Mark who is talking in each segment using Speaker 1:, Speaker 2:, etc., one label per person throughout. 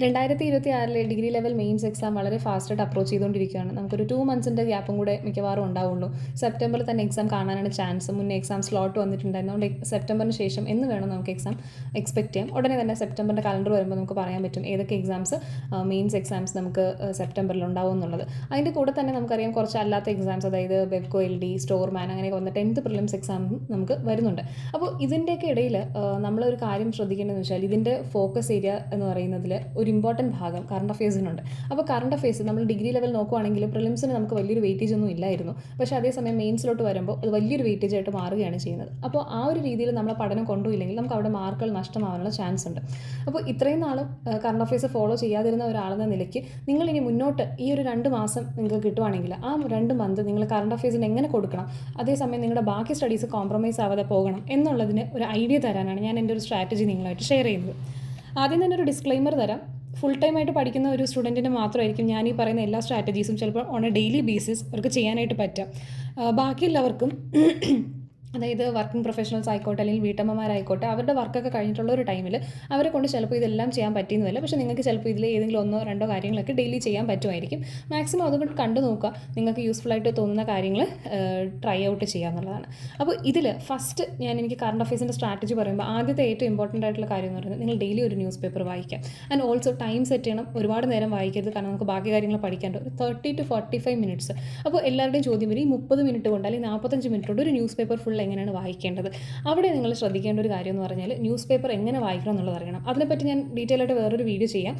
Speaker 1: 2026 degree level mains exam വളരെ ഫാസ്റ്റായിട്ട് approach ചെയ്തുകൊണ്ടിരിക്കുകയാണ്. നമുക്കൊരു 2 മന്ത്സിൻ്റെ ഗ്യാപ്പും കൂടെ മിക്കവാറും ഉണ്ടാവുള്ളൂ. സെപ്റ്റംബറിൽ തന്നെ എക്സാം കാണാനാണ് ചാൻസ്. മുന്നേ എക്സാം സ്ലോട്ട് വന്നിട്ടുണ്ടായിരുന്നു. അതുകൊണ്ട് സെപ്റ്റംബറിന് ശേഷം എന്ന് വേണം നമുക്ക് എക്സാം എക്സ്പെക്ട് ചെയ്യാം. ഉടനെ തന്നെ സെപ്റ്റംബറിൻ്റെ കലണ്ടർ വരുമ്പോൾ നമുക്ക് പറയാൻ പറ്റും ഏതൊക്കെ എക്സാംസ് മെയിൻസ് എക്സാംസ് നമുക്ക് സെപ്റ്റംബറിൽ ഉണ്ടാവും എന്നുള്ളത്. അതിൻ്റെ കൂടെ തന്നെ നമുക്കറിയാം കുറച്ച് അല്ലാത്ത എക്സാംസ്, അതായത് ബെബ്കോ LD, സ്റ്റോർമാൻ, അങ്ങനെയൊക്കെ വന്ന 10th പ്രിലിംസ് എക്സാമും നമുക്ക് വരുന്നുണ്ട്. അപ്പോൾ ഇതിൻ്റെയൊക്കെ ഇടയിൽ നമ്മളൊരു കാര്യം ശ്രദ്ധിക്കേണ്ടതെന്ന് വെച്ചാൽ ഇതിൻ്റെ ഫോക്കസ് ഏരിയ എന്ന് പറയുന്നതിൽ ഒരു ഇമ്പോർട്ടൻറ്റ് ഭാഗം കറണ്ട് അഫയേഴ്സിനുണ്ട്. അപ്പോൾ കറണ്ട് അഫയേഴ്സ് നമ്മൾ ഡിഗ്രി ലെവൽ നോക്കുവാണെങ്കിൽ പ്രിലിംസിന് നമുക്ക് വലിയൊരു വെയിറ്റേജ് ഒന്നും ഇല്ലായിരുന്നു. പക്ഷേ അതേസമയം മെയിൻസിലോട്ട് വരുമ്പോൾ അത് വലിയൊരു വെയിറ്റേജ് ആയിട്ട് മാറുകയാണ് ചെയ്യുന്നത്. അപ്പോൾ ആ ഒരു രീതിയിൽ നമ്മളെ പഠനം കൊണ്ടുപോയില്ലെങ്കിൽ നമുക്ക് അവിടെ മാർക്കുകൾ നഷ്ടമാവാനുള്ള ചാൻസ് ഉണ്ട്. അപ്പോൾ ഇത്രയും നാളും കറണ്ട് അഫയേഴ്സ് ഫോളോ ചെയ്യാതിരുന്ന ഒരാളെന്ന നിലയ്ക്ക് നിങ്ങളിനി മുന്നോട്ട് ഈ ഒരു 2 മാസം നിങ്ങൾക്ക് കിട്ടുവാണെങ്കിൽ ആ 2 മന്ത് നിങ്ങൾ കറണ്ട് അഫയേഴ്സിന് എങ്ങനെ കൊടുക്കണം, അതേസമയം നിങ്ങളുടെ ബാക്കി സ്റ്റഡീസ് കോംപ്രമൈസ് ആവാതെ പോകണം എന്നുള്ളതിന് ഒരു ഐഡിയ തരാനാണ് ഞാൻ എൻ്റെ ഒരു സ്ട്രാറ്റജി നിങ്ങളായിട്ട് ഷെയർ ചെയ്യുന്നത്. ആദ്യം തന്നെ ഒരു ഡിസ്ക്ലെയിമർ തരാം. ഫുൾ ടൈം ആയിട്ട് പഠിക്കുന്ന ഒരു സ്റ്റുഡൻറ്റിന് മാത്രമായിരിക്കും ഞാൻ ഈ പറയുന്ന എല്ലാ സ്ട്രാറ്റജീസും ചിലപ്പോൾ ഓൺ എ ഡെയിലി ബേസിസ് അവർക്ക് ചെയ്യാനായിട്ട് പറ്റുക. ബാക്കിയുള്ളവർക്കും അതായത് വർക്കിംഗ് പ്രൊഫഷണൽസ് ആയിക്കോട്ടെ അല്ലെങ്കിൽ വീട്ടമ്മമാരായിക്കോട്ടെ അവരുടെ വർക്കൊക്കെ കഴിഞ്ഞിട്ടുള്ള ഒരു ടൈമിൽ അവരെ കൊണ്ട് ചിലപ്പോൾ ഇതെല്ലാം ചെയ്യാൻ പറ്റിയെന്നില്ല. പക്ഷേ നിങ്ങൾക്ക് ചിലപ്പോൾ ഇതിൽ ഏതെങ്കിലും 1-2 കാര്യങ്ങളൊക്കെ ഡെയിലി ചെയ്യാൻ പറ്റുമായിരിക്കും. മാക്സിമം അതുകൊണ്ട് കണ്ടു നോക്കുക, നിങ്ങൾക്ക് യൂസ്ഫുൾ ആയിട്ട് തോന്നുന്ന കാര്യങ്ങൾ ട്രൈ ഔട്ട് ചെയ്യുക എന്നുള്ളതാണ്. അപ്പോൾ ഇതിൽ ഫസ്റ്റ് എനിക്ക് കറണ്ട് അഫയേഴ്സിൻ്റെ സ്ട്രാറ്റജി പറയുമ്പോൾ ആദ്യത്തെ ഏറ്റവും ഇമ്പോർട്ടൻ്റ് ആയിട്ടുള്ള കാര്യം എന്ന് പറയുന്നത് നിങ്ങൾ ഡെയിലി ഒരു ന്യൂസ് പേപ്പർ വായിക്കാം. ആൻഡ് ഓൾസോ ടൈം സെറ്റ് ചെയ്യണം. ഒരുപാട് നേരം വായിക്കരുത്, കാരണം നമുക്ക് ബാക്കി കാര്യങ്ങൾ പഠിക്കാണ്ട് ഒരു 30 to 45 മിനിറ്റ്സ്. അപ്പോൾ എല്ലാവരുടെയും ചോദ്യം വരും ഈ 30 മിനിറ്റ് കൊണ്ട് അല്ലെങ്കിൽ 45 മിനിറ്റ് കൊണ്ട് ഒരു ന്യൂസ് പേപ്പർ ഫുൾ എങ്ങനെയാണ് വായിക്കേണ്ടത്. അവിടെ നിങ്ങൾ ശ്രദ്ധിക്കേണ്ട ഒരു കാര്യം എന്ന് പറഞ്ഞാൽ ന്യൂസ് പേപ്പർ എങ്ങനെ വായിക്കണം എന്നുള്ളത് അറിയണം. അതിനെപ്പറ്റി ഞാൻ ഡീറ്റെയിൽ ആയിട്ട് വേറൊരു വീഡിയോ ചെയ്യാം.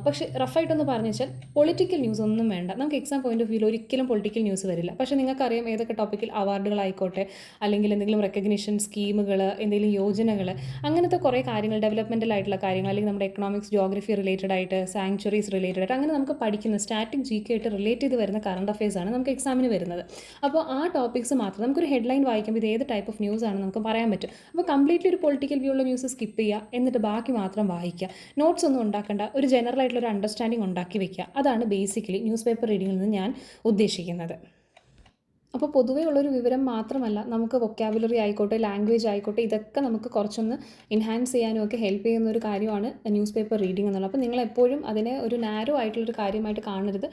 Speaker 1: പക്ഷേ റഫായിട്ടൊന്ന് പറഞ്ഞു വെച്ചാൽ പൊളിറ്റിക്കൽ ന്യൂസ് ഒന്നും വേണ്ട. നമുക്ക് എക്സാം പോയിന്റ് ഓഫ് വ്യൂവിൽ ഒരിക്കലും പൊളിറ്റിക്കൽ ന്യൂസ് വരില്ല. പക്ഷേ നിങ്ങൾക്കറിയാം ഏതൊക്കെ ടോപ്പിക്കിൽ അവാർഡുകളായിക്കോട്ടെ അല്ലെങ്കിൽ എന്തെങ്കിലും റെക്കഗ്നിഷൻ സ്കീമുകൾ, എന്തെങ്കിലും യോജനകൾ, അങ്ങനത്തെ കുറേ കാര്യങ്ങൾ, ഡെവലപ്മെൻറ്റൽ ആയിട്ടുള്ള കാര്യങ്ങൾ, അല്ലെങ്കിൽ നമ്മുടെ എക്കണോമിക്സ് ജോഗ്രഫി റിലേറ്റഡ് ആയിട്ട്, സാങ്ച്വറീസ് റിലേറ്റഡ് ആയിട്ട്, അങ്ങനെ നമുക്ക് പഠിക്കുന്ന സ്റ്റാറ്റിക് GK ആയിട്ട് റിലേറ്റ് ചെയ്ത് വരുന്ന കറണ്ട് അഫയേഴ്സാണ് നമുക്ക് എക്സാമിന് വരുന്നത്. അപ്പോൾ ആ ടോപ്പിക്സ് മാത്രം നമുക്കൊരു ഹെഡ്ലൈൻ വായിക്കുമ്പോൾ ഇത് ഏത് ടൈപ്പ് ഓഫ് ന്യൂസ് ആണ് നമുക്ക് പറയാൻ പറ്റും. അപ്പോൾ കംപ്ലീറ്റ്ലി ഒരു പൊളിറ്റിക്കൽ വ്യൂ ഉള്ള ന്യൂസ് സ്കിപ്പ് ചെയ്യുക, എന്നിട്ട് ബാക്കി മാത്രം വായിക്കുക. നോട്ട്സ് ഒന്നും ഉണ്ടാക്കേണ്ട, ഒരു ജനറൽ ആയിട്ടുള്ള ഒരു അണ്ടർസ്റ്റാൻഡിങ് ഉണ്ടാക്കി വെക്കുക. അതാണ് ബേസിക്കലി ന്യൂസ് പേപ്പർ റീഡിങ്ങിൽ നിന്ന് ഞാൻ ഉദ്ദേശിക്കുന്നത്. അപ്പോൾ പൊതുവേ ഉള്ളൊരു വിവരം മാത്രമല്ല, നമുക്ക് വൊക്കാബുലറി ആയിക്കോട്ടെ, ലാംഗ്വേജ് ആയിക്കോട്ടെ, ഇതൊക്കെ നമുക്ക് കുറച്ചൊന്ന് എൻഹാൻസ് ചെയ്യാനും ഒക്കെ ഹെൽപ്പ് ചെയ്യുന്ന ഒരു കാര്യമാണ് ന്യൂസ് പേപ്പർ റീഡിംഗ് എന്നുള്ളത്. അപ്പോൾ നിങ്ങളെപ്പോഴും അതിനെ ഒരു നാരോ ആയിട്ടുള്ളൊരു കാര്യമായിട്ട് കാണരുത്.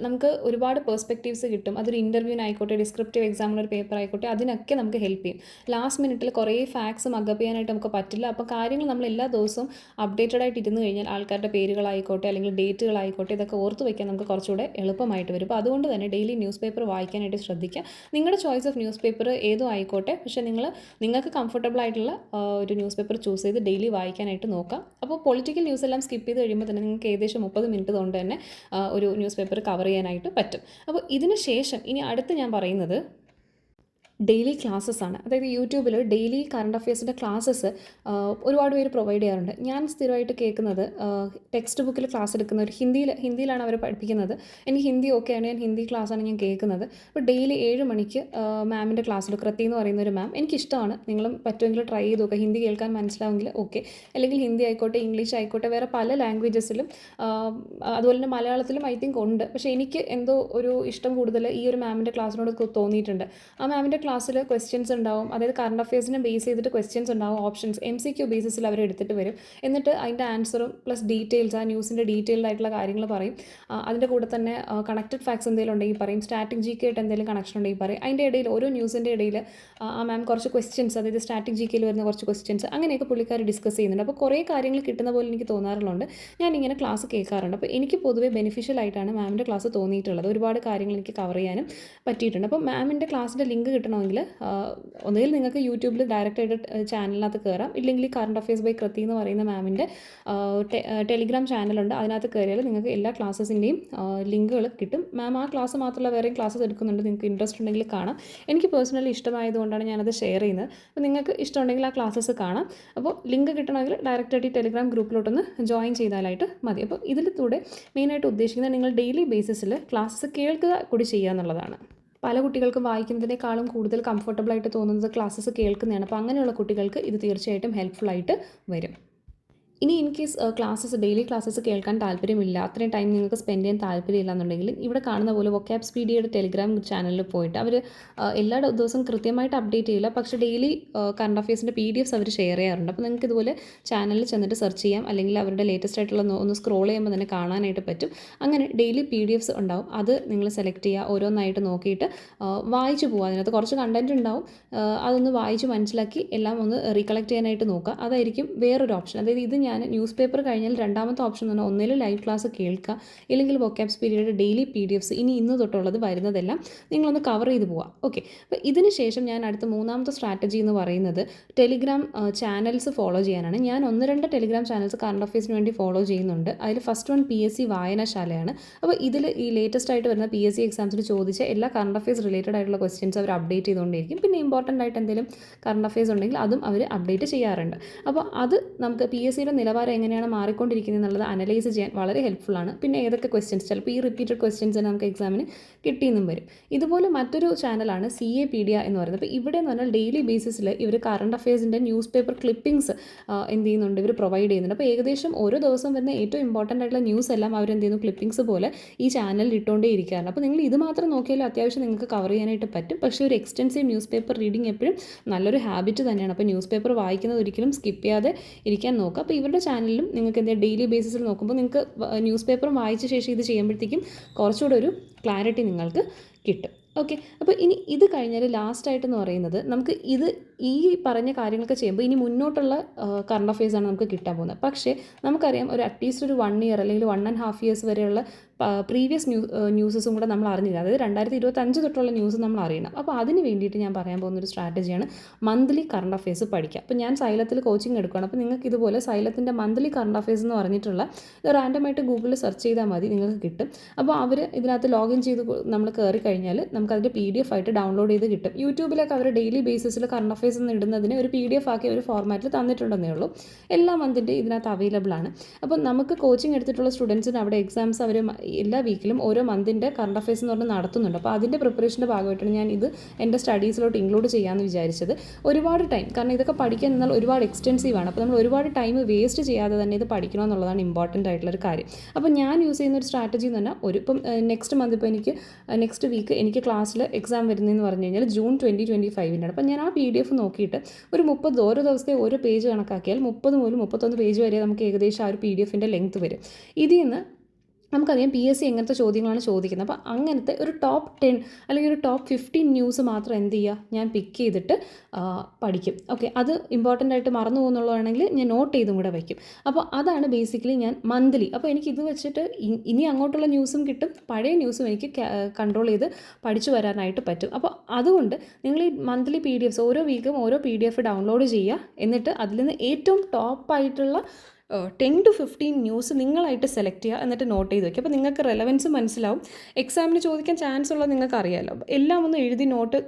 Speaker 1: നമുക്ക് ഒരുപാട് പെർസ്പെക്റ്റീവ്സ് കിട്ടും. അതൊരു ഇൻ്റർവ്യൂവിനായിക്കോട്ടെ, ഡിസ്ക്രിപ്റ്റീവ് എക്സാമിനൊരു പേപ്പർ ആയിക്കോട്ടെ, അതിനൊക്കെ നമുക്ക് ഹെൽപ്പ് ചെയ്യും. ലാസ്റ്റ് മിനിറ്റിൽ കുറേ ഫാക്ട്സ് മഗപ്പ് ചെയ്യാനായിട്ട് നമുക്ക് പറ്റില്ല. അപ്പോൾ കാര്യങ്ങൾ നമ്മൾ എല്ലാ ദിവസവും അപ്ഡേറ്റഡ് ആയിട്ട് ഇരുന്ന് കഴിഞ്ഞാൽ ആൾക്കാരുടെ പേരുകളായിക്കോട്ടെ അല്ലെങ്കിൽ ഡേറ്റുകളായിക്കോട്ടെ, ഇതൊക്കെ ഓർത്ത് വയ്ക്കാൻ നമുക്ക് കുറച്ചുകൂടെ എളുപ്പമായിട്ട് വരും. അപ്പോൾ അതുകൊണ്ട് തന്നെ ഡെയിലി ന്യൂസ് പേപ്പർ വായിക്കാനായിട്ട് ശ്രദ്ധിക്കുക. നിങ്ങളുടെ ചോയ്സ് ഓഫ് ന്യൂസ് പേപ്പർ ഏതും ആയിക്കോട്ടെ, പക്ഷേ നിങ്ങൾക്ക് കംഫർട്ടബിൾ ആയിട്ടുള്ള ഒരു ന്യൂസ് പേപ്പർ ചൂസ് ചെയ്ത് ഡെയിലി വായിക്കാനായിട്ട് നോക്കാം. അപ്പോൾ പൊളിറ്റിക്കൽ ന്യൂസ് എല്ലാം സ്കിപ്പ് ചെയ്ത് കഴിയുമ്പോൾ തന്നെ നിങ്ങൾക്ക് ഏകദേശം 30 മിനിറ്റ് കൊണ്ട് തന്നെ ഒരു ന്യൂസ് പേപ്പർ കവർ ചെയ്യാനായിട്ട് പറ്റും. അപ്പോൾ ഇതിന് ശേഷം ഇനി അടുത്ത് ഞാൻ പറയുന്നത് ഡെയിലി ക്ലാസ്സസ് ആണ്. അതായത് യൂട്യൂബിൽ ഡെയിലി കറണ്ട് അഫയേഴ്സിൻ്റെ ക്ലാസ്സസ് ഒരുപാട് പേര് പ്രൊവൈഡ് ചെയ്യാറുണ്ട്. ഞാൻ സ്ഥിരമായിട്ട് കേൾക്കുന്നത് ടെക്സ്റ്റ് ബുക്കിൽ ക്ലാസ് എടുക്കുന്ന ഒരു ഹിന്ദിയിലാണ് അവർ പഠിപ്പിക്കുന്നത്. എനിക്ക് ഹിന്ദി ഓക്കെയാണ്, ഞാൻ ഹിന്ദി ക്ലാസ്സാണ് ഞാൻ കേൾക്കുന്നത്. അപ്പോൾ ഡെയിലി 7 മണിക്ക് മാമിൻ്റെ ക്ലാസ്സിൽ കൃതി എന്ന് പറയുന്ന ഒരു മാം എനിക്കിഷ്ടമാണ്. നിങ്ങളും പറ്റുമെങ്കിൽ ട്രൈ ചെയ്ത് നോക്കുക. ഹിന്ദി കേൾക്കാൻ മനസ്സിലാവുമെങ്കിൽ ഓക്കെ, അല്ലെങ്കിൽ ഹിന്ദി ആയിക്കോട്ടെ, ഇംഗ്ലീഷ് ആയിക്കോട്ടെ, വേറെ പല ലാംഗ്വേജസിലും അതുപോലെ തന്നെ മലയാളത്തിലും ഐ തിങ്ക് ഉണ്ട്. പക്ഷേ എനിക്ക് എന്തോ ഒരു ഇഷ്ടം കൂടുതൽ ഈ ഒരു മാമിൻ്റെ ക്ലാസ്സിനോട് തോന്നിയിട്ടുണ്ട്. ആ മാമിൻ്റെ ക്ലാസ്സിൽ ക്വസ്റ്റ്യൻസ് ഉണ്ടാവും, അതായത് കറണ്ട് അഫയേഴ്സിനെ ബേസ് ചെയ്തിട്ട് ക്വസ്റ്റ്യൻസ് ഉണ്ടാവും, ഓപ്ഷൻസ് MCQ ബേസിസിൽ അവർ എടുത്തിട്ട് വരും. എന്നിട്ട് അതിൻ്റെ ആൻസറും പ്ലസ് ഡീറ്റെയിൽസ്, ആ ന്യൂസിൻ്റെ ഡീറ്റെയിൽഡ് ആയിട്ടുള്ള കാര്യങ്ങൾ പറയും. അതിൻ്റെ കൂടെ തന്നെ കണക്റ്റഡ് ഫാക്ട്സ് എന്തെങ്കിലും ഉണ്ടെങ്കിൽ പറയും, സ്റ്റാറ്റിക് GK ആയിട്ട് എന്തെങ്കിലും കണക്ഷൻ ഉണ്ടെങ്കിൽ പറയും. അതിൻ്റെ ഇടയിൽ ഓരോ ന്യൂസിൻ്റെ ഇടയിൽ ആ മാം കുറച്ച് ക്വസ്റ്റ്യൻസ്, അതായത് സ്റ്റാറ്റിക് GKയിൽ വരുന്ന കുറച്ച് ക്വസ്റ്റ്യൻസ് അങ്ങനെയൊക്കെ പുള്ളിക്കാർ ഡിസ്കസ് ചെയ്യുന്നുണ്ട്. അപ്പോൾ കുറേ കാര്യങ്ങൾ കിട്ടുന്ന പോലെ എനിക്ക് തോന്നാറുണ്ട്. ഞാനിങ്ങനെ ക്ലാസ് കേൾക്കാറുണ്ട്. അപ്പോൾ എനിക്ക് പൊതുവേ ബെനിഫിഷ്യൽ ആയിട്ടാണ് മാമിൻ്റെ ക്ലാസ് തോന്നിയിട്ടുള്ളത്. ഒരുപാട് കാര്യങ്ങൾ എനിക്ക് കവർ ചെയ്യാനും പറ്റിയിട്ടുണ്ട്. അപ്പോൾ മാമിൻ്റെ ക്ലാസ്സിൻ്റെ ലിങ്ക് കിട്ടണമെങ്കിൽ ഒന്നുകിൽ നിങ്ങൾക്ക് യൂട്യൂബിൽ ഡയറക്റ്റായിട്ട് ചാനലിനകത്ത് കയറാം, ഇല്ലെങ്കിൽ കറണ്ട് അഫയേഴ്സ് ബൈ കൃതി എന്ന് പറയുന്ന മാമിൻ്റെ ടെലിഗ്രാം ചാനലുണ്ട്. അതിനകത്ത് കയറിയാൽ നിങ്ങൾക്ക് എല്ലാ ക്ലാസ്സസിൻ്റെയും ലിങ്കുകൾ കിട്ടും. മാം ആ ക്ലാസ് മാത്രമല്ല വേറെയും ക്ലാസ്സസ് എടുക്കുന്നുണ്ട്. നിങ്ങൾക്ക് ഇൻട്രസ്റ്റ് ഉണ്ടെങ്കിൽ കാണാം. എനിക്ക് പേഴ്സണലി ഇഷ്ടമായതുകൊണ്ടാണ് ഞാനത് ഷെയർ ചെയ്യുന്നത്. അപ്പോൾ നിങ്ങൾക്ക് ഇഷ്ടമുണ്ടെങ്കിൽ ആ ക്ലാസ്സസ് കാണാം. അപ്പോൾ ലിങ്ക് കിട്ടണമെങ്കിൽ ഡയറക്റ്റായിട്ട് ഈ ടെലിഗ്രാം ഗ്രൂപ്പിലോട്ടൊന്ന് ജോയിൻ ചെയ്താലായിട്ട് മതി. അപ്പോൾ ഇതിലൂടെ മെയിനായിട്ട് ഉദ്ദേശിക്കുന്നത് നിങ്ങൾ ഡെയിലി ബേസിസിൽ ക്ലാസ്സസ് കേൾക്കുക കൂടി ചെയ്യുക എന്നുള്ളതാണ്. പല കുട്ടികൾക്കും വായിക്കുന്നതിനേക്കാളും കൂടുതൽ കംഫർട്ടബിളായിട്ട് തോന്നുന്നത് ക്ലാസ്സസ് കേൾക്കുന്നതാണ്. അപ്പോൾ അങ്ങനെയുള്ള കുട്ടികൾക്ക് ഇത് തീർച്ചയായിട്ടും ഹെൽപ്ഫുള്ളായിട്ട് വരും. ഇനി ഇൻ കേസ് ഡെയിലി ക്ലാസ്സസ് കേൾക്കാൻ താല്പര്യമില്ല, അത്രയും ടൈം നിങ്ങൾക്ക് സ്പെൻഡ് ചെയ്യാൻ താല്പര്യമില്ല എന്നുണ്ടെങ്കിൽ ഇവിടെ കാണുന്ന പോലെ വൊക്കാബ്സ്പീഡിയയുടെ ടെലിഗ്രാം ചാനലിൽ പോയിട്ട് അവർ എല്ലാ ദിവസവും കൃത്യമായിട്ട് അപ്ഡേറ്റ് ചെയ്യില്ല, പക്ഷേ ഡെയിലി കറണ്ട് അഫയേഴ്സിൻ്റെ PDFs അവർ ഷെയർ ചെയ്യാറുണ്ട്. അപ്പോൾ നിങ്ങൾക്ക് ഇതുപോലെ ചാനലിൽ ചെന്നിട്ട് സെർച്ച് ചെയ്യാം, അല്ലെങ്കിൽ അവരുടെ ലേറ്റസ്റ്റ് ആയിട്ടുള്ള ഒന്ന് സ്ക്രോൾ ചെയ്യുമ്പോൾ തന്നെ കാണാനായിട്ട് പറ്റും. അങ്ങനെ ഡെയിലി PDFs ഉണ്ടാവും, അത് നിങ്ങൾ സെലക്ട് ചെയ്യുക, ഓരോന്നായിട്ട് നോക്കിയിട്ട് വായിച്ചു പോകുക. അതിനകത്ത് കുറച്ച് കണ്ടൻറ്റ് ഉണ്ടാവും, അതൊന്ന് വായിച്ച് മനസ്സിലാക്കി എല്ലാം ഒന്ന് റീകളക്ട് ചെയ്യാനായിട്ട് നോക്കുക. അതായിരിക്കും വേറൊരു ഓപ്ഷൻ. അതായത് ഇത് ഞാൻ ന്യൂസ് പേപ്പർ കഴിഞ്ഞാൽ രണ്ടാമത്തെ ഓപ്ഷൻ എന്ന് പറഞ്ഞാൽ ഒന്നിലും ലൈവ് ക്ലാസ് കേൾക്കുക, ഇല്ലെങ്കിൽ വൊക്കാബ്സ്പീഡിയയുടെ ഡെയിലി PDFs ഇന്ന് തൊട്ടുള്ളത് വരുന്നതെല്ലാം നിങ്ങളൊന്ന് കവർ ചെയ്ത് പോവുക. ഓക്കെ, അപ്പോൾ ഇതിന് ശേഷം ഞാൻ അടുത്ത മൂന്നാമത്തെ സ്ട്രാറ്റജി എന്ന് പറയുന്നത് ടെലിഗ്രാം ചാനൽസ് ഫോളോ ചെയ്യാനാണ്. ഞാൻ 1-2 ടെലിഗ്രാം ചാനൽസ് കറണ്ട് അഫയേഴ്സിന് വേണ്ടി ഫോളോ ചെയ്യുന്നുണ്ട്. അതിൽ ഫസ്റ്റ് വൺ PSC വായനശാലയാണ്. അപ്പോൾ ഇതിൽ ഈ ലേറ്റസ്റ്റ് ആയിട്ട് വരുന്ന PSC എക്സാംസിന് ചോദിച്ച എല്ലാ കറണ്ട് അഫയേഴ്സ് റിലേറ്റഡ് ആയിട്ടുള്ള ക്വസ്റ്റ്യൻസ് അവർ അപ്ഡേറ്റ് ചെയ്തുകൊണ്ടിരിക്കും. പിന്നെ ഇമ്പോർട്ടൻ്റ് ആയിട്ട് എന്തെങ്കിലും കറണ്ട് അഫയേഴ്സ് ഉണ്ടെങ്കിൽ അതും അവർ അപ്ഡേറ്റ് ചെയ്യാറുണ്ട്. അപ്പോൾ അത് നമുക്ക് PSCയുടെ നിലവാരം എങ്ങനെയാണ് മാറിക്കൊണ്ടിരിക്കുന്നത് എന്നുള്ളത് അനലൈസ് ചെയ്യാൻ വളരെ ഹെൽപ്ഫുള്ളാണ്. പിന്നെ ഏതൊക്കെ ക്വസ്റ്റ്യൻസ്, ചിലപ്പോൾ ഈ റിപ്പീറ്റഡ് ക്വസ്റ്റ്യൻസ് തന്നെ നമുക്ക് എക്സാമിന് കിട്ടിയെന്നും വരും. ഇതുപോലെ മറ്റൊരു ചാനലാണ് CApedia എന്ന് പറയുന്നത്. അപ്പോൾ ഇവിടെ എന്ന് പറഞ്ഞാൽ ഡെയിലി ബേസിസിൽ ഇവർ കറണ്ട് അഫയേഴ്സിൻ്റെ ന്യൂസ് പേപ്പർ ക്ലിപ്പിംഗ്സ് എന്ത് ചെയ്യുന്നുണ്ട്, ഇവർ പ്രൊവൈഡ് ചെയ്യുന്നുണ്ട്. അപ്പോൾ ഏകദേശം ഓരോ ദിവസം വരുന്ന ഏറ്റവും ഇമ്പോർട്ടൻ്റ് ആയിട്ടുള്ള ന്യൂസ് എല്ലാം അവർ എന്ത് ചെയ്യുന്നു, ക്ലിപ്പിംഗ്സ് പോലെ ഈ ചാനലിൽ ഇട്ടുകൊണ്ടേ ഇരിക്കാറുണ്ട്. അപ്പോൾ നിങ്ങൾ ഇത് മാത്രം നോക്കിയാലും അത്യാവശ്യം നിങ്ങൾക്ക് കവർ ചെയ്യാനായിട്ട് പറ്റും. പക്ഷേ ഒരു എക്സ്റ്റെൻസീവ് ന്യൂസ് പേപ്പർ റീഡിങ് എപ്പോഴും നല്ലൊരു ഹാബിറ്റ് തന്നെയാണ്. അപ്പോൾ ന്യൂസ് പേപ്പർ വായിക്കുന്നത് ഒരിക്കലും സ്കിപ്പ് ചെയ്യാതെ ഇരിക്കാൻ നോക്കുക. അപ്പോൾ ഇവരുടെ ചാനലിലും നിങ്ങൾക്ക് എന്താ ഡെയിലി ബേസിസിൽ നോക്കുമ്പോൾ നിങ്ങൾക്ക് ന്യൂസ് പേപ്പറും വായിച്ച ശേഷം ഇത് ചെയ്യുമ്പോഴത്തേക്കും കുറച്ചുകൂടെ ഒരു ക്ലാരിറ്റി നിങ്ങൾക്ക് കിട്ടും. ഓക്കെ, അപ്പോൾ ഇനി ഇത് കഴിഞ്ഞാൽ ലാസ്റ്റായിട്ടെന്ന് പറയുന്നത് നമുക്ക് ഈ പറഞ്ഞ കാര്യങ്ങളൊക്കെ ചെയ്യുമ്പോൾ ഇനി മുന്നോട്ടുള്ള കറണ്ട് അഫയേഴ്സാണ് നമുക്ക് കിട്ടാൻ പോകുന്നത്. പക്ഷേ നമുക്കറിയാം ഒരു അറ്റ്ലീസ്റ്റ് ഒരു 1 ഇയർ അല്ലെങ്കിൽ 1.5 ഇയേഴ്സ് വരെയുള്ള പ്രീവിയസ് ന്യൂസസും കൂടെ നമ്മൾ അറിഞ്ഞില്ല. അതായത് 2025 തൊട്ടുള്ള ന്യൂസ് നമ്മൾ അറിയണം. അപ്പോൾ അതിന് വേണ്ടിയിട്ട് ഞാൻ പറയാൻ പോകുന്നൊരു സ്ട്രാറ്റജിയാണ് മന്ത്ലി കറണ്ട് അഫയേഴ്സ് പഠിക്കുക. അപ്പോൾ ഞാൻ സൈലത്തിൽ കോച്ചിങ് എടുക്കുകയാണ്. അപ്പോൾ നിങ്ങൾക്ക് ഇതുപോലെ സൈലത്തിൻ്റെ മന്ത്ലി കറണ്ട് അഫയേഴ്സ് എന്ന് പറഞ്ഞിട്ടുള്ള റാൻഡമായിട്ട് ഗൂഗിളിൽ സെർച്ച് ചെയ്താൽ മതി, നിങ്ങൾക്ക് കിട്ടും. അപ്പോൾ അവർ ഇതിനകത്ത് ലോഗിൻ ചെയ്ത് നമ്മൾ കയറി കഴിഞ്ഞാൽ നമുക്കതിൻ്റെ PDF ആയിട്ട് ഡൗൺലോഡ് ചെയ്ത് കിട്ടും. യൂട്യൂബിലൊക്കെ അവർ ഡെയിലി ബേസിസിൽ കറണ്ട് അഫയേഴ്സ് എന്ന് ഇടുന്നതിന് ഒരു PDF ആക്കി ഒരു ഫോർമാറ്റിൽ തന്നിട്ടുണ്ടെന്നേ ഉള്ളൂ. എല്ലാ മന്തിൻ്റെ ഇതിനകത്ത് അവൈലബിൾ ആണ്. അപ്പോൾ നമുക്ക് കോച്ചിങ് എടുത്തിട്ടുള്ള സ്റ്റുഡൻസിന് അവിടെ എക്സാംസ് അവർ എല്ലാ വീക്കിലും ഓരോ മന്തിൻ്റെ കറണ്ട് അഫയേഴ്സ് എന്ന് പറഞ്ഞ് നടത്തുന്നുണ്ട്. അപ്പോൾ അതിൻ്റെ പ്രിപ്പറേഷൻ്റെ ഭാഗമായിട്ടാണ് ഞാൻ ഇത് എൻ്റെ സ്റ്റഡീസിലോട്ട് ഇൻക്ലൂഡ് ചെയ്യാമെന്ന് വിചാരിച്ചത്. ഒരുപാട് ടൈം, കാരണം ഇതൊക്കെ പഠിക്കാൻ എന്നാൽ ഒരുപാട് എക്സ്റ്റെൻസീവ് ആണ്. അപ്പോൾ നമ്മൾ ഒരുപാട് ടൈം വേസ്റ്റ് ചെയ്യാതെ തന്നെ ഇത് പഠിക്കണമെന്നുള്ളതാണ് ഇമ്പോർട്ടൻ്റ് ആയിട്ടുള്ളൊരു കാര്യം. അപ്പോൾ ഞാൻ യൂസ് ചെയ്യുന്ന ഒരു സ്ട്രാറ്റജി എന്ന് പറഞ്ഞാൽ ഇപ്പം നെക്സ്റ്റ് മന്ത് ഇപ്പോൾ എനിക്ക് നെക്സ്റ്റ് വീക്ക് എനിക്ക് ക്ലാസ്സിൽ എക്സാം വരുന്നതെന്ന് പറഞ്ഞു കഴിഞ്ഞാൽ ജൂൺ 2025 അപ്പോൾ ഞാൻ ആ PDF നോക്കിയിട്ട് ഒരു 30 ഓരോ ദിവസത്തെ ഓരോ പേജ് കണക്കാക്കിയാൽ 30 മുതൽ 31 പേജ് വരെ നമുക്ക് ഏകദേശം ആ ഒരു PDFൻ്റെ ലെങ്ത് വരും. ഇതിൽ നിന്ന് നമുക്കറിയാം PSC എങ്ങനത്തെ ചോദ്യങ്ങളാണ് ചോദിക്കുന്നത്. അപ്പോൾ അങ്ങനത്തെ ഒരു ടോപ്പ് 10 അല്ലെങ്കിൽ ഒരു ടോപ്പ് 15 ന്യൂസ് മാത്രം എന്ത് ചെയ്യുക, ഞാൻ പിക്ക് ചെയ്തിട്ട് പഠിക്കും. ഓക്കെ, അത് ഇമ്പോർട്ടൻ്റ് ആയിട്ട് മറന്നു പോകുന്നുള്ളതാണെങ്കിൽ ഞാൻ നോട്ട് ചെയ്തും കൂടെ വയ്ക്കും. അപ്പോൾ അതാണ് ബേസിക്കലി ഞാൻ മന്ത്ലി. അപ്പോൾ എനിക്ക് ഇത് വെച്ചിട്ട് ഇനി അങ്ങോട്ടുള്ള ന്യൂസും കിട്ടും, പഴയ ന്യൂസും എനിക്ക് കൺട്രോൾ ചെയ്ത് പഠിച്ചു വരാനായിട്ട് പറ്റും. അപ്പോൾ അതുകൊണ്ട് നിങ്ങൾ ഈ മന്ത്ലി PDFs ഓരോ വീക്കും ഓരോ PDF ഡൗൺലോഡ് ചെയ്യുക. എന്നിട്ട് അതിൽ നിന്ന് ഏറ്റവും ടോപ്പായിട്ടുള്ള 10 to 15 ന്യൂസ് നിങ്ങളായിട്ട് സെലക്ട് ചെയ്യുക, എന്നിട്ട് നോട്ട് ചെയ്ത് വയ്ക്കുക. അപ്പോൾ നിങ്ങൾക്ക് റെലവൻസ് മനസ്സിലാവും. എക്സാമിന് ചോദിക്കാൻ ചാൻസ് ഉള്ളത് നിങ്ങൾക്ക് അറിയാമല്ലോ. എല്ലാം ഒന്ന് എഴുതി നോട്ട്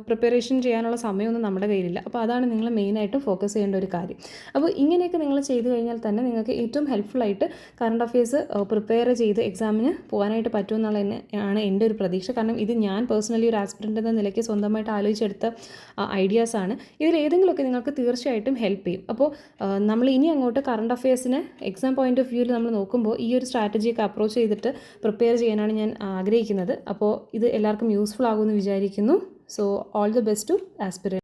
Speaker 1: പ്രിപ്പറേഷൻ ചെയ്യാനുള്ള സമയമൊന്നും നമ്മുടെ കയ്യിലില്ല. അപ്പോൾ അതാണ് നിങ്ങൾ മെയിനായിട്ട് ഫോക്കസ് ചെയ്യേണ്ട ഒരു കാര്യം. അപ്പോൾ ഇങ്ങനെയൊക്കെ നിങ്ങൾ ചെയ്ത് കഴിഞ്ഞാൽ തന്നെ നിങ്ങൾക്ക് ഏറ്റവും ഹെൽപ്ഫുള്ളായിട്ട് കറണ്ട് അഫയേഴ്സ് പ്രിപ്പയർ ചെയ്ത് എക്സാമിന് പോകാനായിട്ട് പറ്റുമെന്നുള്ളത് ആണ് എൻ്റെ ഒരു പ്രതീക്ഷ. കാരണം ഇത് ഞാൻ പേഴ്സണലി ഒരു ആസ്പിറൻ്റ് എന്ന നിലയ്ക്ക് സ്വന്തമായിട്ട് ആലോചിച്ചെടുത്ത ഐഡിയാസാണ്. ഇതിലേതെങ്കിലുമൊക്കെ നിങ്ങൾക്ക് തീർച്ചയായിട്ടും ഹെൽപ്പ് ചെയ്യും. അപ്പോൾ നമ്മൾ ഇനി അങ്ങോട്ട് കറണ്ട് അഫയേഴ്സിന് എക്സാം പോയിന്റ് ഓഫ് വ്യൂവിൽ നമ്മൾ നോക്കുമ്പോൾ ഈ ഒരു സ്ട്രാറ്റജിയൊക്കെ അപ്രോച്ച് ചെയ്തിട്ട് പ്രിപ്പയർ ചെയ്യാനാണ് ഞാൻ ആഗ്രഹിക്കുന്നത്. അപ്പോൾ ഇത് എല്ലാവർക്കും യൂസ്ഫുൾ ആകുമെന്ന് വിചാരിക്കുന്നു. So all the best to aspirant.